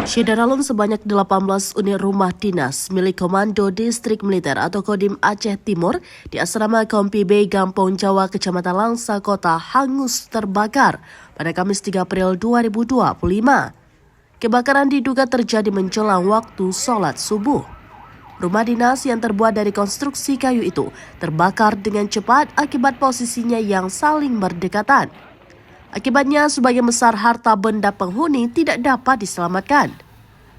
Syeda Ralum sebanyak 18 unit rumah dinas milik Komando Distrik Militer atau Kodim Aceh Timur di Asrama Kompi B, Gampong Jawa, Kecamatan Langsa Kota hangus terbakar pada Kamis 3 April 2025. Kebakaran diduga terjadi menjelang waktu sholat subuh. Rumah dinas yang terbuat dari konstruksi kayu itu terbakar dengan cepat akibat posisinya yang saling berdekatan. Akibatnya, sebagian besar harta benda penghuni tidak dapat diselamatkan.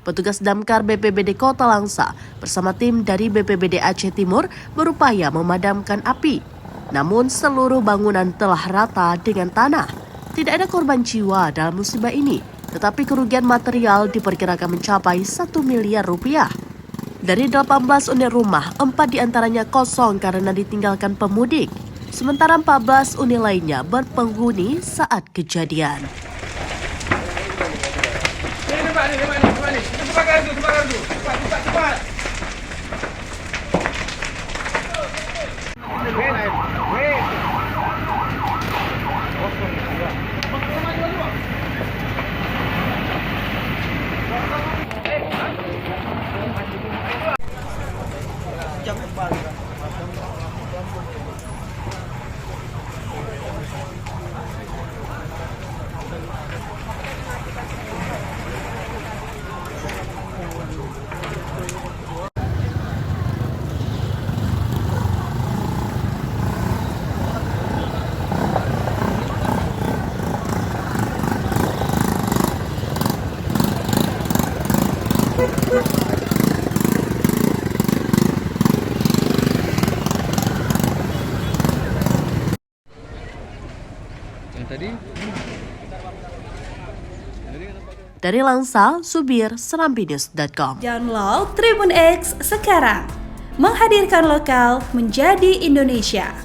Petugas damkar BPBD Kota Langsa bersama tim dari BPBD Aceh Timur berupaya memadamkan api. Namun, seluruh bangunan telah rata dengan tanah. Tidak ada korban jiwa dalam musibah ini, tetapi kerugian material diperkirakan mencapai 1 miliar rupiah. Dari 18 unit rumah, 4 diantaranya kosong karena ditinggalkan pemudik. Sementara 14 unit lainnya berpenghuni saat kejadian. Dari Langsa, Subir, serambinews.com. Download Tribun X sekarang, menghadirkan lokal menjadi Indonesia.